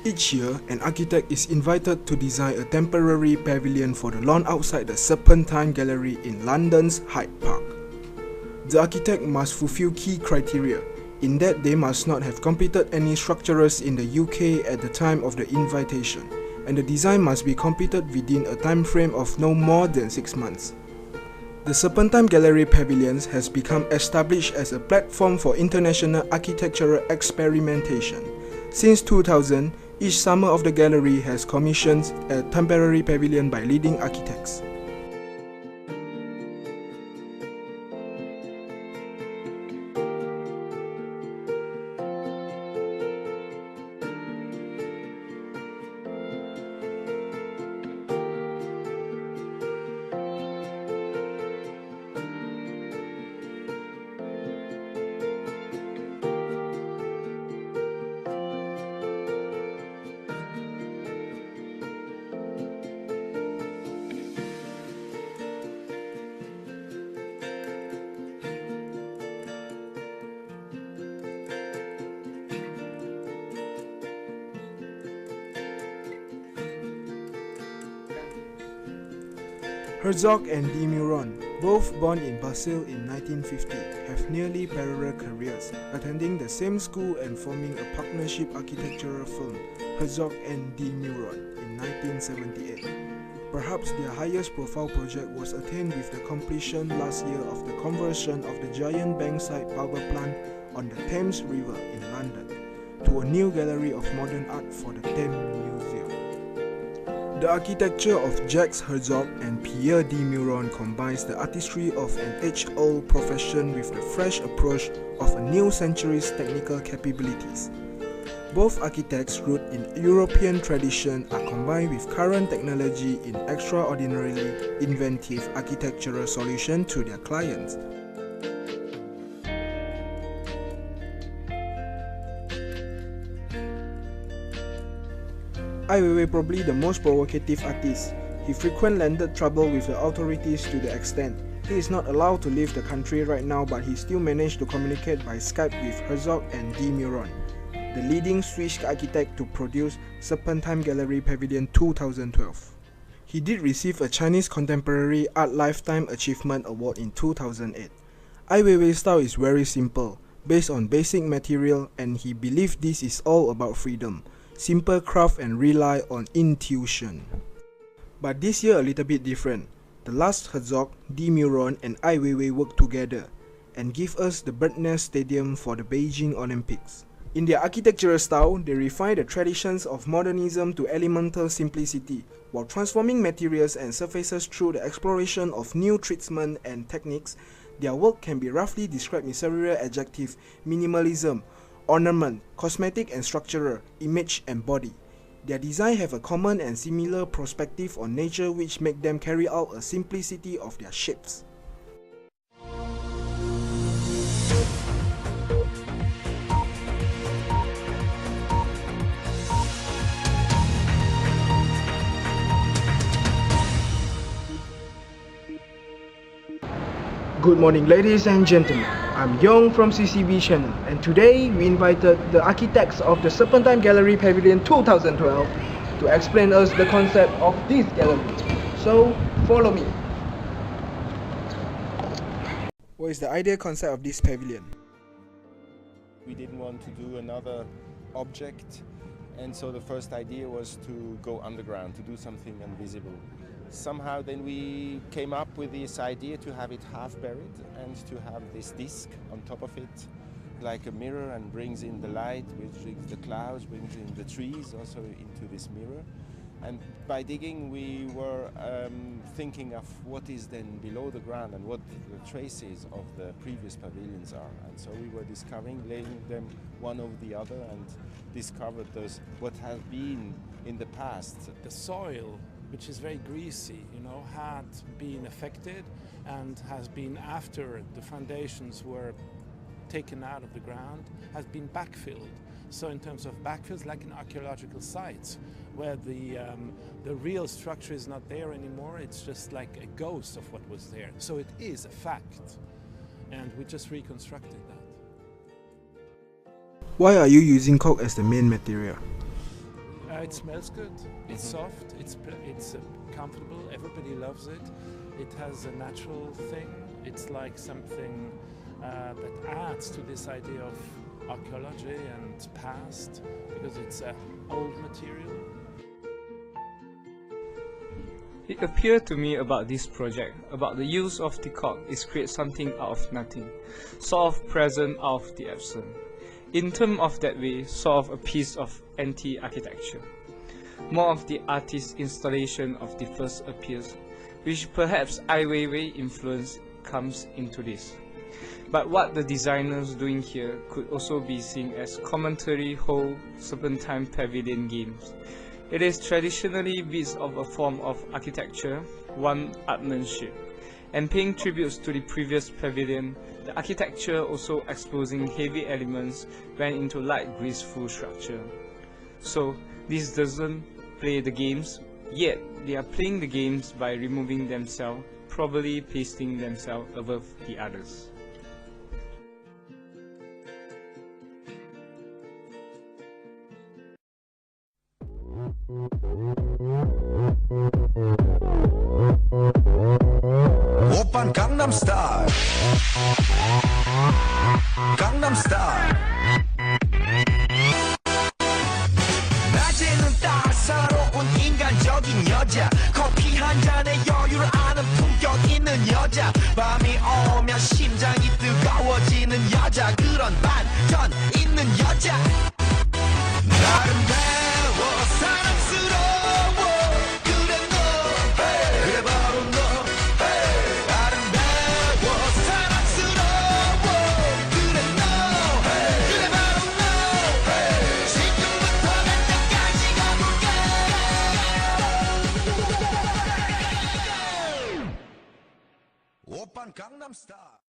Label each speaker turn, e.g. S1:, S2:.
S1: Each year, an architect is invited to design a temporary pavilion for the lawn outside the Serpentine Gallery in London's Hyde Park. The architect must fulfill key criteria, in that they must not have completed any structures in the UK at the time of the invitation, and the design must be completed within a time frame of no more than 6 months. The Serpentine Gallery Pavilions has become established as a platform for international architectural experimentation. Since 2000, each summer of the gallery has commissioned a temporary pavilion by leading architects. Herzog and de Meuron, both born in Basel in 1950, have nearly parallel careers, attending the same school and forming a partnership architectural firm, Herzog and de Meuron, in 1978. Perhaps their highest profile project was attained with the completion last year of the conversion of the giant Bankside power plant on the Thames River in London to a new gallery of modern art for the Thames Museum. The architecture of Jacques Herzog and Pierre de Meuron combines the artistry of an age-old profession with the fresh approach of a new century's technical capabilities. Both architects' roots in European tradition are combined with current technology in extraordinarily inventive architectural solutions to their clients. Ai Weiwei, probably the most provocative artist. He frequently landed trouble with the authorities to the extent he is not allowed to leave the country right now, but he still managed to communicate by Skype with Herzog and de Meuron, the leading Swiss architect to produce Serpentine Gallery Pavilion 2012. He did receive a Chinese Contemporary Art Lifetime Achievement Award in 2008. Ai Weiwei's style is very simple, based on basic material, and he believed this is all about freedom, simple craft and rely on intuition. But this year a little bit different. The last Herzog, de Meuron and Ai Weiwei worked together and give us the Bird's Nest Stadium for the Beijing Olympics. In their architectural style, they refine the traditions of modernism to elemental simplicity, while transforming materials and surfaces through the exploration of new treatment and techniques. Their work can be roughly described in several adjectives: minimalism, ornament, cosmetic and structural, image and body. Their design have a common and similar perspective on nature which make them carry out a simplicity of their shapes. Good morning, ladies and gentlemen. I'm Yong from CCB channel, and today we invited the architects of the Serpentine Gallery Pavilion 2012 to explain us the concept of this gallery. So, follow me. What is the idea concept of this pavilion?
S2: We didn't want to do another object, and so the first idea was to go underground, to do something invisible. Somehow then we came up with this idea to have it half buried and to have this disc on top of it, like a mirror, and brings in the light, which brings the clouds, brings in the trees also into this mirror. And by digging we were thinking of what is then below the ground and what the traces of the previous pavilions are. And so we were discovering, laying them one over the other, and discovered those what has been in the past.
S3: The soil, which is very greasy, had been affected and has been, after the foundations were taken out of the ground, has been backfilled. So in terms of backfills, like in archaeological sites, where the real structure is not there anymore, it's just like a ghost of what was there. So it is a fact, and we just reconstructed that.
S1: Why are you using coke as the main material?
S3: It smells good. It's soft. It's comfortable. Everybody loves it. It has a natural thing. It's like something that adds to this idea of archaeology and past, because it's an old material.
S4: It appeared to me about this project, about the use of the cork, is create something out of nothing, sort of present out of the absent. In terms of that way, sort of a piece of anti-architecture. More of the artist's installation of the first appears, which perhaps Ai Weiwei influence comes into this. But what the designers doing here could also be seen as commentary whole Serpentine Pavilion games. It is traditionally bits of a form of architecture, one artmanship, and paying tributes to the previous pavilion, the architecture also exposing heavy elements went into light graceful structure. So this doesn't play the games, yet they are playing the games by removing themselves, probably pasting themselves above the others.
S5: 오빤 강남 스타일 강남 스타일 낮에는 따사로운 인간적인 여자 커피 한 잔에 여유를 아는 품격 있는 여자 밤이 오면 심장이 뜨거워지는 여자 그런 반전 있는 여자 아름다워 사랑스러워 그래 너 hey. 그래 바로 너 hey. 아름다워 사랑스러워 그래 너 hey. 그래 바로 너 hey. 지금부터 갈 때까지 가볼까 오빤 강남 스타일